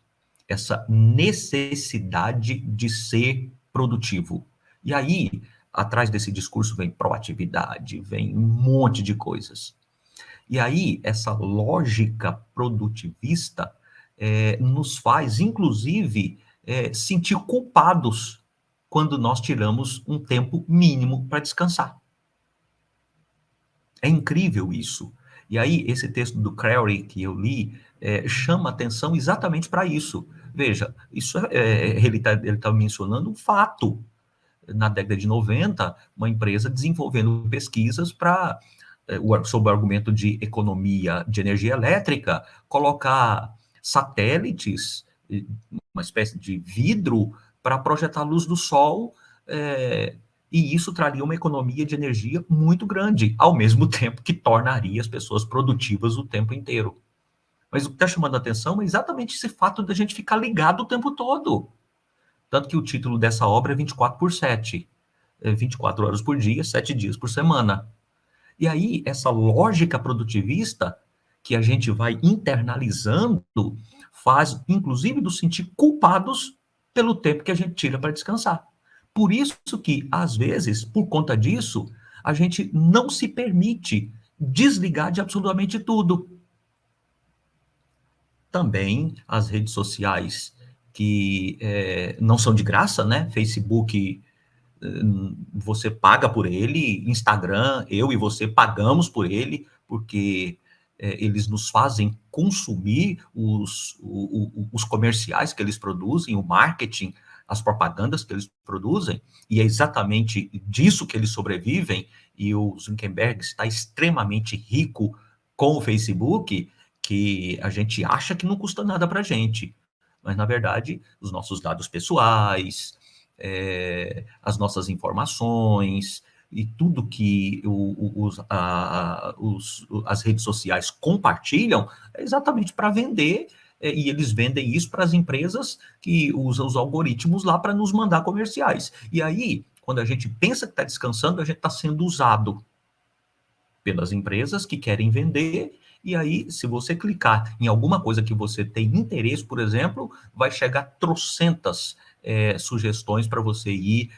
essa necessidade de ser produtivo. E aí, atrás desse discurso vem proatividade, vem um monte de coisas. E aí, essa lógica produtivista nos faz, inclusive, sentir culpados quando nós tiramos um tempo mínimo para descansar. É incrível isso. E aí, esse texto do Crowley que eu li chama atenção exatamente para isso. Veja, isso ele tá mencionando um fato. Na década de 90, uma empresa desenvolvendo pesquisas para, sob o argumento de economia de energia elétrica, colocar satélites, uma espécie de vidro, para projetar a luz do sol, e isso traria uma economia de energia muito grande, ao mesmo tempo que tornaria as pessoas produtivas o tempo inteiro. Mas o que está chamando a atenção é exatamente esse fato da gente ficar ligado o tempo todo. Tanto que o título dessa obra é 24/7. 24 horas por dia, 7 dias por semana. E aí, essa lógica produtivista que a gente vai internalizando faz, inclusive, nos sentir culpados pelo tempo que a gente tira para descansar. Por isso que, às vezes, por conta disso, a gente não se permite desligar de absolutamente tudo. Também as redes sociais que não são de graça, né? Facebook, você paga por ele, Instagram, eu e você pagamos por ele, porque eles nos fazem consumir os comerciais que eles produzem, o marketing, as propagandas que eles produzem, e é exatamente disso que eles sobrevivem, e o Zuckerberg está extremamente rico com o Facebook, que a gente acha que não custa nada para a gente, mas, na verdade, os nossos dados pessoais, as nossas informações e tudo que as redes sociais compartilham é exatamente para vender, e eles vendem isso para as empresas que usam os algoritmos lá para nos mandar comerciais. E aí, quando a gente pensa que está descansando, a gente está sendo usado pelas empresas que querem vender. E aí, se você clicar em alguma coisa que você tem interesse, por exemplo, vai chegar trocentas sugestões para você ir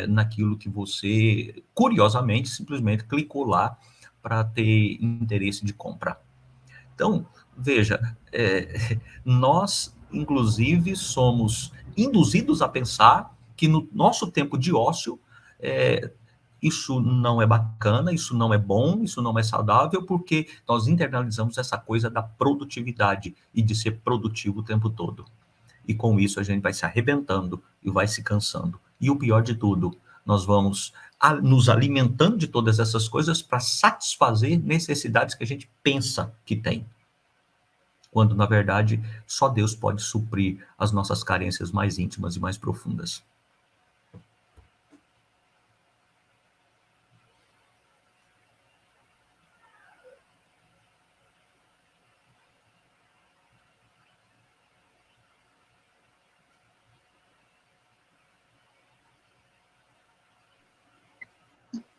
naquilo que você, curiosamente, simplesmente clicou lá para ter interesse de comprar. Então, veja, nós, inclusive, somos induzidos a pensar que no nosso tempo de ócio, isso não é bacana, isso não é bom, isso não é saudável, porque nós internalizamos essa coisa da produtividade e de ser produtivo o tempo todo. E com isso a gente vai se arrebentando e vai se cansando. E o pior de tudo, nós vamos nos alimentando de todas essas coisas para satisfazer necessidades que a gente pensa que tem. Quando, na verdade, só Deus pode suprir as nossas carências mais íntimas e mais profundas.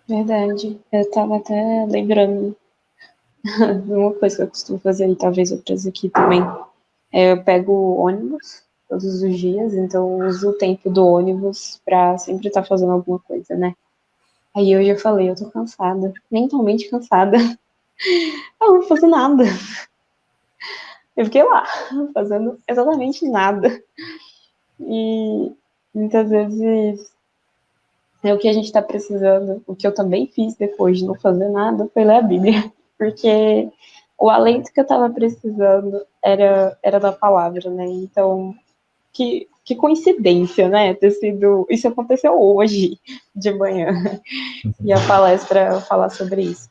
Verdade. Eu estava até lembrando de uma coisa que eu costumo fazer, e talvez outras aqui também. Eu pego o ônibus todos os dias, então eu uso o tempo do ônibus para sempre estar fazendo alguma coisa, né? Aí hoje eu falei, eu tô cansada, mentalmente cansada. Eu não vou fazer nada. Eu fiquei lá, fazendo exatamente nada. E muitas vezes o que a gente está precisando, o que eu também fiz depois de não fazer nada, foi ler a Bíblia. Porque o alento que eu estava precisando era da palavra, né? Então, que coincidência, né? Ter sido. Isso aconteceu hoje de manhã. E a palestra falar sobre isso.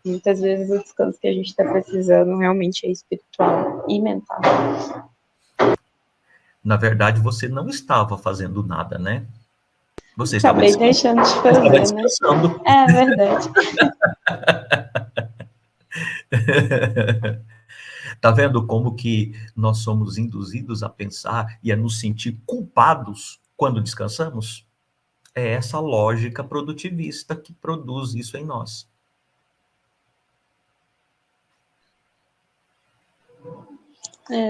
Muitas vezes o descanso que a gente está precisando realmente é espiritual e mental. Na verdade, você não estava fazendo nada, né? Você acabei deixando de fazer, né? É verdade. Tá vendo como que nós somos induzidos a pensar e a nos sentir culpados quando descansamos? É essa lógica produtivista que produz isso em nós.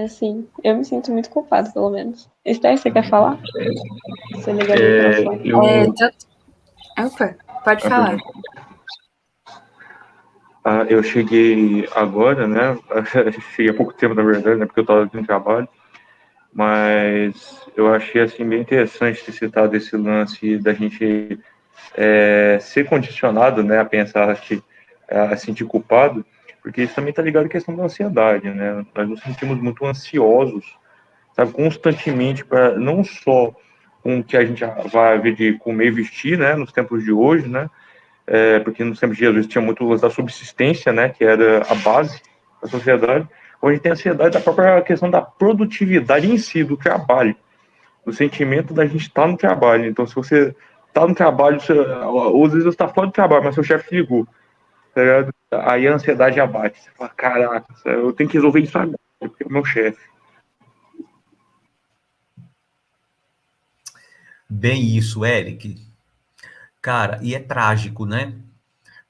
Sim. Eu me sinto muito culpado, pelo menos. Esther, você quer falar? Você liga o microfone. Opa, pode falar. Eu cheguei agora, né? Cheguei há pouco tempo, na verdade, né? Porque eu estava no trabalho. mas eu achei assim bem interessante ter citado esse lance da gente ser condicionado, né, a pensar que a sentir culpado, porque isso também está ligado à questão da ansiedade, né? Nós nos sentimos muito ansiosos, sabe, constantemente, para não só com o que a gente vai ver de comer e vestir, né, nos tempos de hoje, né, porque nos tempos de Jesus tinha muito lance da subsistência, né, que era a base da sociedade. Hoje a gente tem ansiedade da própria questão da produtividade em si, do trabalho, do sentimento da gente estar no trabalho. Então, se você está no trabalho, ou às vezes você está fora do trabalho, mas seu chefe te ligou, tá ligado? Aí a ansiedade abate. Você fala, caraca, eu tenho que resolver isso agora, porque é o meu chefe. Bem isso, Eric. Cara, e é trágico, né?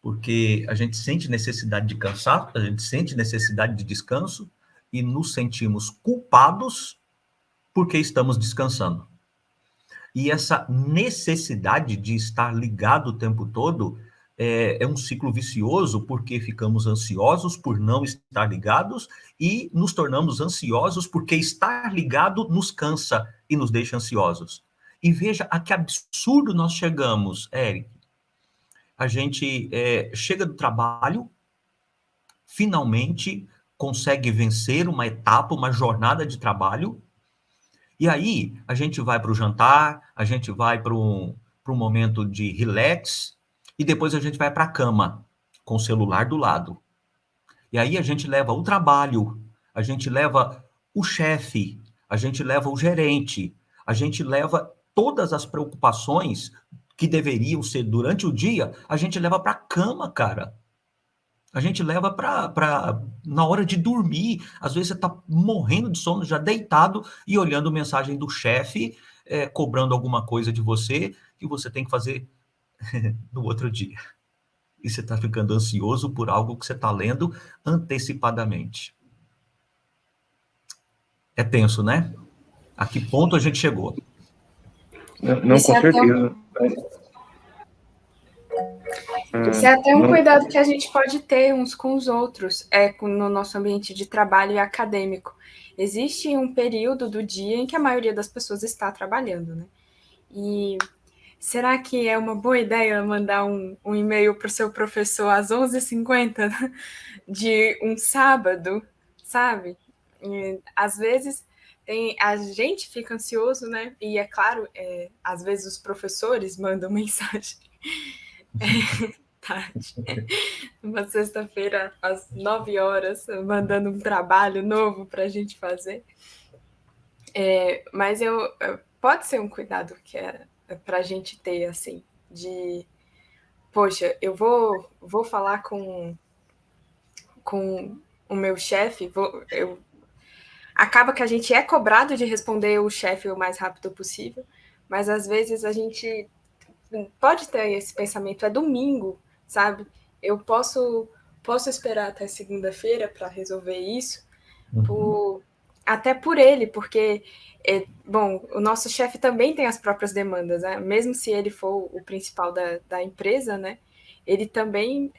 Porque a gente sente necessidade de cansaço, a gente sente necessidade de descanso e nos sentimos culpados porque estamos descansando. E essa necessidade de estar ligado o tempo todo é um ciclo vicioso, porque ficamos ansiosos por não estar ligados e nos tornamos ansiosos porque estar ligado nos cansa e nos deixa ansiosos. E veja a que absurdo nós chegamos, Eric. A gente chega do trabalho, finalmente consegue vencer uma etapa, uma jornada de trabalho, e aí a gente vai para o jantar, a gente vai para um momento de relax, e depois a gente vai para a cama, com o celular do lado. E aí a gente leva o trabalho, a gente leva o chefe, a gente leva o gerente, a gente leva todas as preocupações que deveriam ser durante o dia, a gente leva para a cama, cara. A gente leva para na hora de dormir. Às vezes você está morrendo de sono, já deitado, e olhando mensagem do chefe, cobrando alguma coisa de você, que você tem que fazer no outro dia. E você está ficando ansioso por algo que você está lendo antecipadamente. É tenso, né? A que ponto a gente chegou? Não, com certeza. Isso é até um cuidado que a gente pode ter uns com os outros, no nosso ambiente de trabalho e acadêmico. Existe um período do dia em que a maioria das pessoas está trabalhando, né? E será que é uma boa ideia mandar um e-mail para o seu professor às 11h50 de um sábado, sabe? E, às vezes a gente fica ansioso, né? E é claro, às vezes os professores mandam mensagem tarde, uma sexta-feira às 9h, mandando um trabalho novo para a gente fazer. Mas pode ser um cuidado que para a gente ter, assim, de, poxa, eu vou falar com o meu chefe, acaba que a gente é cobrado de responder o chefe o mais rápido possível, mas às vezes a gente pode ter esse pensamento, é domingo, sabe? Eu posso esperar até segunda-feira para resolver isso, até por ele, porque, bom, o nosso chefe também tem as próprias demandas, né? Mesmo se ele for o principal da empresa, né? Ele também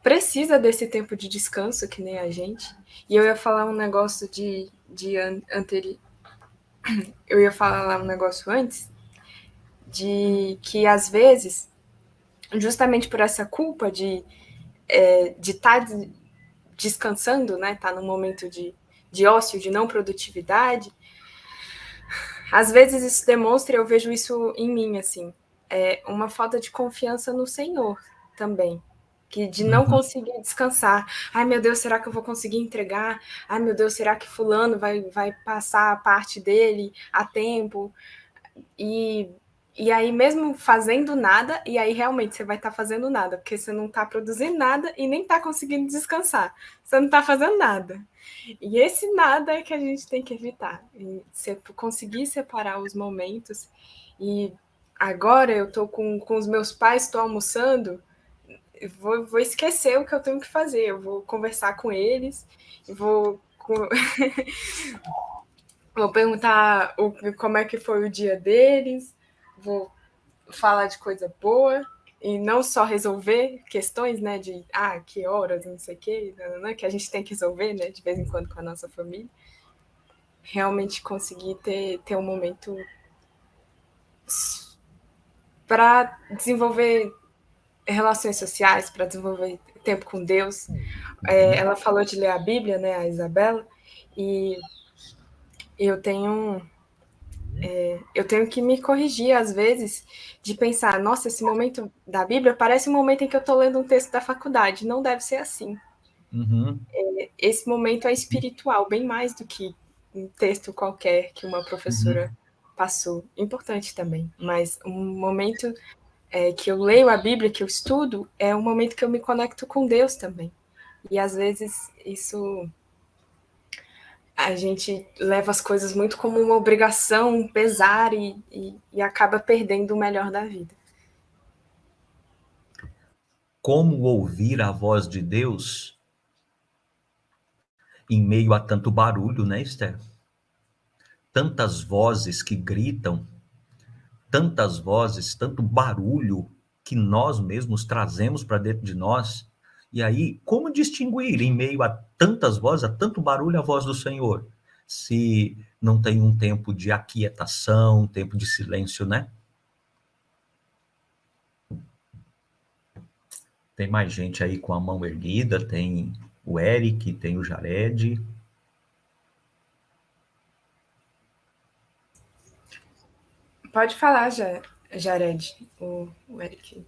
precisa desse tempo de descanso, que nem a gente. E eu ia falar um negócio eu ia falar um negócio antes, de que às vezes, justamente por essa culpa de estar descansando, né, estar num momento de ócio, de não produtividade, às vezes isso demonstra, eu vejo isso em mim, assim, uma falta de confiança no Senhor também, de não conseguir descansar. Ai, meu Deus, será que eu vou conseguir entregar? Ai, meu Deus, será que fulano vai passar a parte dele a tempo? E aí, mesmo fazendo nada, e aí realmente você vai estar fazendo nada, porque você não está produzindo nada e nem está conseguindo descansar. Você não está fazendo nada. E esse nada é que a gente tem que evitar. E conseguir separar os momentos. E agora eu estou com os meus pais, estou almoçando, vou esquecer o que eu tenho que fazer. Eu vou conversar com eles, vou perguntar como é que foi o dia deles, vou falar de coisa boa, e não só resolver questões, né, de que horas, não sei o quê, que a gente tem que resolver, né, de vez em quando com a nossa família, realmente conseguir ter um momento para desenvolver relações sociais, para desenvolver tempo com Deus. Ela falou de ler a Bíblia, né, a Isabela, e eu tenho que me corrigir, às vezes, de pensar, nossa, esse momento da Bíblia parece um momento em que eu estou lendo um texto da faculdade. Não deve ser assim. Uhum. Esse momento é espiritual, bem mais do que um texto qualquer que uma professora passou. Importante também, mas um momento que eu leio a Bíblia, que eu estudo, é um momento que eu me conecto com Deus também. E, às vezes, isso... a gente leva as coisas muito como uma obrigação, um pesar, e acaba perdendo o melhor da vida. Como ouvir a voz de Deus em meio a tanto barulho, né, Esther? Tantas vozes que gritam, tantas vozes, tanto barulho que nós mesmos trazemos para dentro de nós. E aí, como distinguir em meio a tantas vozes, a tanto barulho, a voz do Senhor? Se não tem um tempo de aquietação, um tempo de silêncio, né? Tem mais gente aí com a mão erguida, tem o Eric, tem o Jared. Pode falar, Jared, o Eric.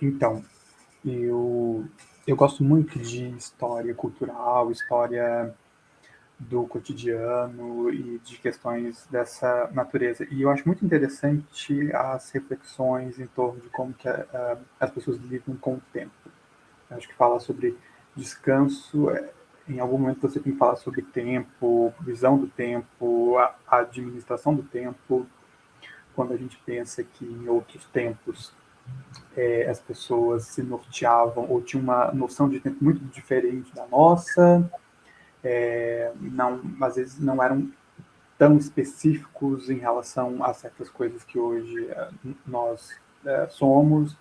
Então, eu gosto muito de história cultural, história do cotidiano e de questões dessa natureza. E eu acho muito interessante as reflexões em torno de como que as pessoas lidam com o tempo. Eu acho que fala sobre descanso, em algum momento você tem que falar sobre tempo, visão do tempo, a administração do tempo. Quando a gente pensa que em outros tempos as pessoas se norteavam ou tinham uma noção de tempo muito diferente da nossa, não, às vezes não eram tão específicos em relação a certas coisas que hoje nós somos.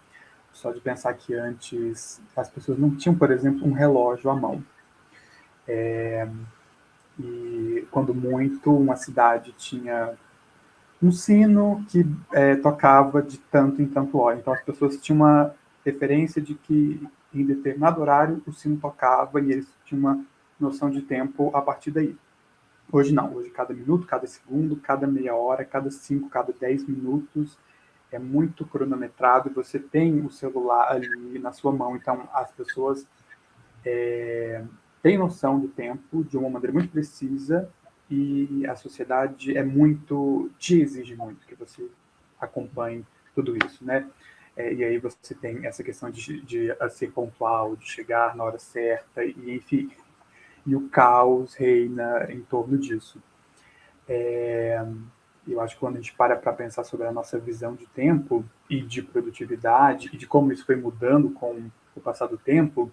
Só de pensar que antes as pessoas não tinham, por exemplo, um relógio à mão. E quando muito, uma cidade tinha um sino que tocava de tanto em tanto hora. Então as pessoas tinham uma referência de que em determinado horário o sino tocava e eles tinham uma noção de tempo a partir daí. Hoje não, hoje cada minuto, cada segundo, cada meia hora, cada 5, cada 10 minutos é muito cronometrado e você tem o celular ali na sua mão, então as pessoas têm noção do tempo de uma maneira muito precisa e a sociedade te exige muito que você acompanhe tudo isso, né? E aí você tem essa questão de ser pontual, de chegar na hora certa, e enfim, e o caos reina em torno disso. Eu acho que quando a gente para pensar sobre a nossa visão de tempo e de produtividade e de como isso foi mudando com o passar do tempo,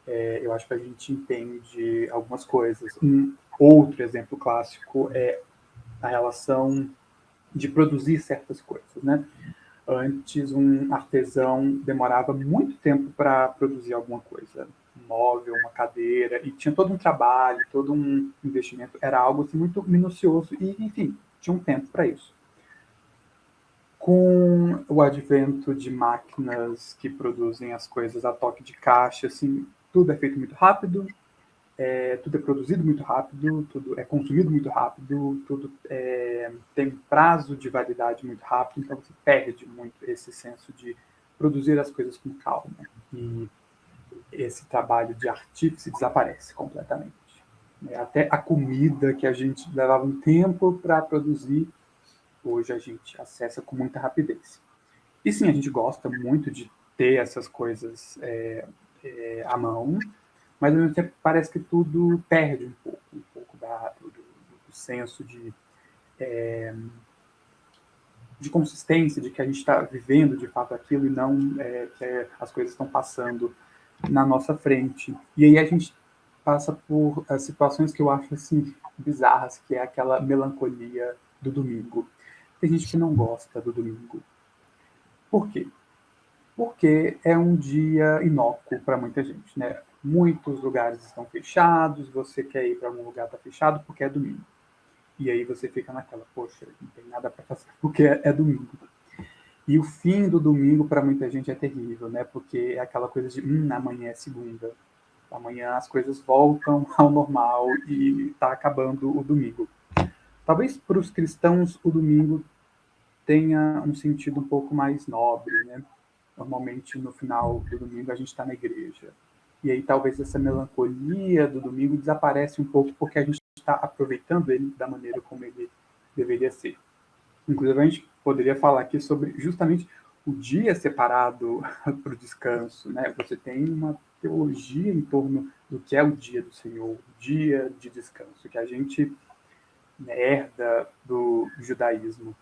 eu acho que a gente entende algumas coisas. Um outro exemplo clássico é a relação de produzir certas coisas, né? Antes, um artesão demorava muito tempo para produzir alguma coisa, um móvel, uma cadeira, e tinha todo um trabalho, todo um investimento. Era algo assim, muito minucioso e, enfim, tinha um tempo para isso. Com o advento de máquinas que produzem as coisas a toque de caixa, assim, tudo é feito muito rápido, tudo é produzido muito rápido, tudo é consumido muito rápido, tudo tem um prazo de validade muito rápido, então você perde muito esse senso de produzir as coisas com calma. E esse trabalho de artífice desaparece completamente. Até a comida que a gente levava um tempo para produzir, hoje a gente acessa com muita rapidez. E sim, a gente gosta muito de ter essas coisas à mão, mas ao mesmo tempo parece que tudo perde um pouco do senso de consistência, de que a gente está vivendo de fato aquilo e não que as coisas estão passando na nossa frente. E aí a gente passa por situações que eu acho assim bizarras, que é aquela melancolia do domingo. tem gente que não gosta do domingo. Por quê? Porque é um dia inócuo para muita gente, né? Muitos lugares estão fechados, você quer ir para algum lugar, está fechado porque é domingo. E aí você fica naquela, poxa, não tem nada para fazer porque é domingo. E o fim do domingo para muita gente é terrível, né? Porque é aquela coisa de, amanhã é segunda. Amanhã as coisas voltam ao normal e está acabando o domingo. Talvez para os cristãos o domingo tenha um sentido um pouco mais nobre, né? Normalmente no final do domingo a gente está na igreja. E aí talvez essa melancolia do domingo desaparece um pouco porque a gente está aproveitando ele da maneira como ele deveria ser. Inclusive a gente poderia falar aqui sobre justamente o dia separado para o descanso, né? Você tem uma teologia em torno do que é o dia do Senhor, o dia de descanso, que a gente, né, herda do judaísmo,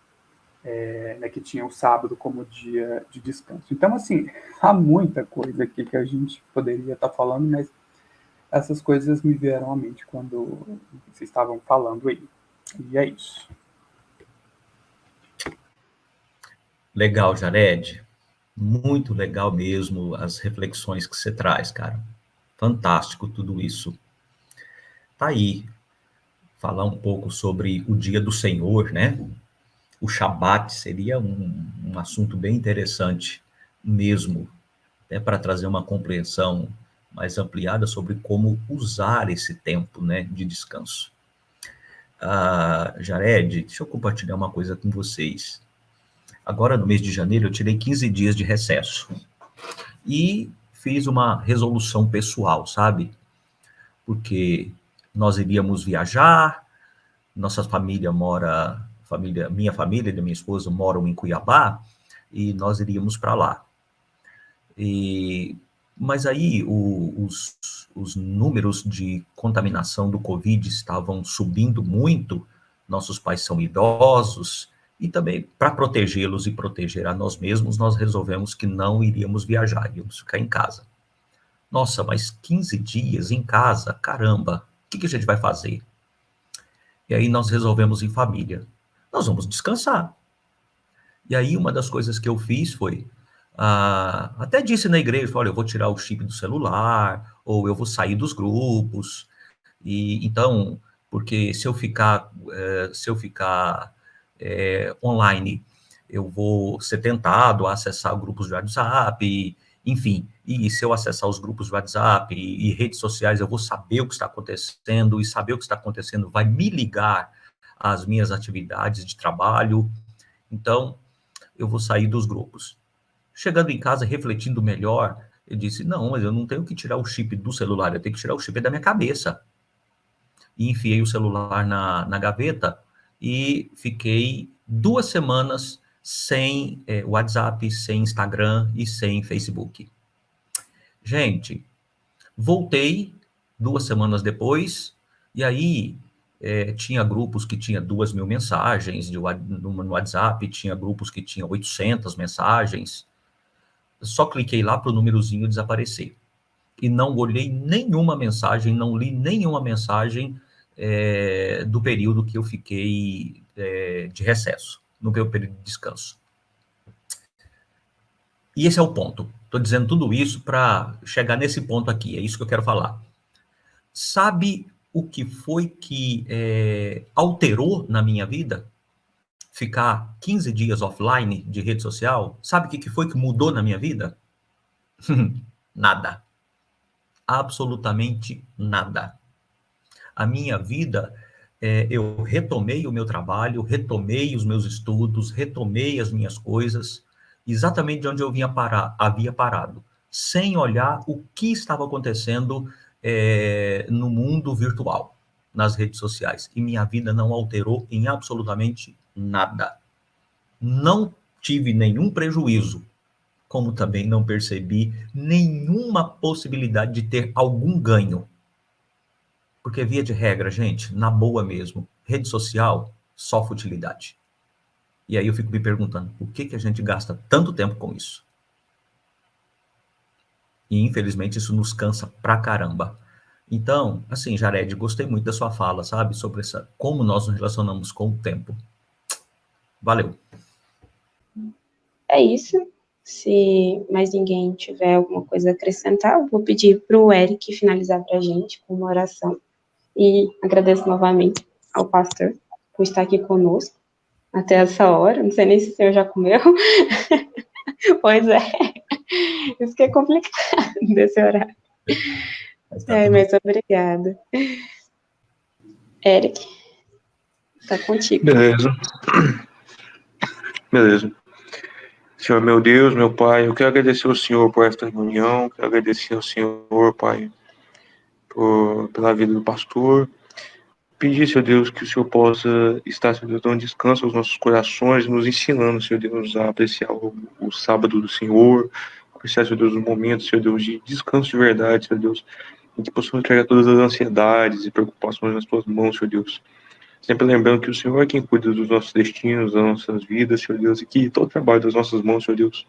né, que tinha o sábado como dia de descanso. Então, assim, há muita coisa aqui que a gente poderia estar falando, mas essas coisas me vieram à mente quando vocês estavam falando aí. E é isso. Legal, Jared. Muito legal mesmo as reflexões que você traz, cara. Fantástico tudo isso. Tá aí, falar um pouco sobre o dia do Senhor, né? O Shabat seria um assunto bem interessante mesmo, né, para trazer uma compreensão mais ampliada sobre como usar esse tempo, né, de descanso. Jared, deixa eu compartilhar uma coisa com vocês. Agora, no mês de janeiro, eu tirei 15 dias de recesso. E fiz uma resolução pessoal, sabe? Porque nós iríamos viajar, nossa família minha família e da minha esposa moram em Cuiabá, e nós iríamos para lá. Mas aí os números de contaminação do Covid estavam subindo muito, nossos pais são idosos, e também, para protegê-los e proteger a nós mesmos, nós resolvemos que não iríamos viajar, iríamos ficar em casa. Nossa, mas 15 dias em casa, caramba, o que a gente vai fazer? E aí nós resolvemos em família, nós vamos descansar. E aí uma das coisas que eu fiz foi, até disse na igreja, olha, eu vou tirar o chip do celular, ou eu vou sair dos grupos, e então, porque se eu ficar online, eu vou ser tentado a acessar grupos de WhatsApp, enfim, e se eu acessar os grupos de WhatsApp e redes sociais, eu vou saber o que está acontecendo, e saber o que está acontecendo vai me ligar às minhas atividades de trabalho, então eu vou sair dos grupos. Chegando em casa, refletindo melhor, eu disse, não, mas eu não tenho que tirar o chip do celular, eu tenho que tirar o chip da minha cabeça. E enfiei o celular na gaveta e fiquei 2 semanas sem WhatsApp, sem Instagram e sem Facebook. Gente, voltei 2 semanas depois, e aí tinha grupos que tinha 2.000 mensagens no WhatsApp, tinha grupos que tinham 800 mensagens. Só cliquei lá para o númerozinho desaparecer. E não olhei nenhuma mensagem, não li nenhuma mensagem do período que eu fiquei de recesso, no meu período de descanso. E esse é o ponto. Estou dizendo tudo isso para chegar nesse ponto aqui, é isso que eu quero falar. Sabe o que foi que alterou na minha vida? Ficar 15 dias offline de rede social? Sabe o que foi que mudou na minha vida? Nada. Absolutamente nada. A minha vida, eu retomei o meu trabalho, retomei os meus estudos, retomei as minhas coisas, exatamente de onde eu havia parado, sem olhar o que estava acontecendo no mundo virtual, nas redes sociais. E minha vida não alterou em absolutamente nada. Não tive nenhum prejuízo, como também não percebi nenhuma possibilidade de ter algum ganho. Porque, via de regra, gente, na boa mesmo, rede social, só futilidade. E aí eu fico me perguntando, por que a gente gasta tanto tempo com isso? E, infelizmente, isso nos cansa pra caramba. Então, assim, Jared, gostei muito da sua fala, sabe? Sobre como nós nos relacionamos com o tempo. Valeu. É isso. Se mais ninguém tiver alguma coisa a acrescentar, eu vou pedir para o Eric finalizar para a gente com uma oração. E agradeço novamente ao pastor por estar aqui conosco até essa hora. Não sei nem se o senhor já comeu. Pois é. Isso que é complicado desse horário. Mas tá tudo Mas obrigada. Eric, tá contigo. Beleza. Beleza. Senhor, meu Deus, meu Pai, eu quero agradecer ao Senhor por esta reunião, quero agradecer ao Senhor, Pai, pela vida do pastor. Pedir, Senhor Deus, que o Senhor possa estar, Senhor Deus, dando descanso aos nossos corações, nos ensinando, Senhor Deus, a apreciar o sábado do Senhor, apreciar, Senhor Deus, os momentos, Senhor Deus, de descanso de verdade, Senhor Deus, em que possamos entregar todas as ansiedades e preocupações nas tuas mãos, Senhor Deus. Sempre lembrando que o Senhor é quem cuida dos nossos destinos, das nossas vidas, Senhor Deus, e que todo o trabalho das nossas mãos, Senhor Deus,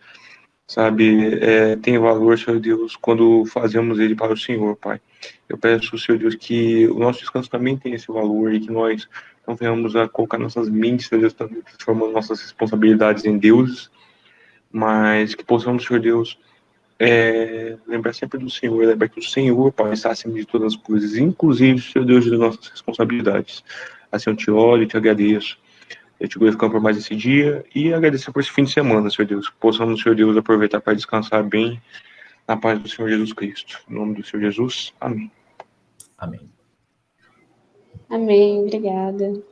sabe, tem valor, Senhor Deus, quando fazemos ele para o Senhor, Pai. Eu peço, Senhor Deus, que o nosso descanso também tenha esse valor e que nós não venhamos a colocar nossas mentes, Senhor Deus, também transformando nossas responsabilidades em deuses, mas que possamos, Senhor Deus, lembrar sempre do Senhor, lembrar que o Senhor, Pai, está acima de todas as coisas, inclusive, Senhor Deus, das nossas responsabilidades. Assim eu te olho e te agradeço. Eu te glorifico por mais esse dia e agradecer por esse fim de semana, Senhor Deus. Que possamos, Senhor Deus, aproveitar para descansar bem na paz do Senhor Jesus Cristo. Em nome do Senhor Jesus, amém. Amém. Amém, obrigada.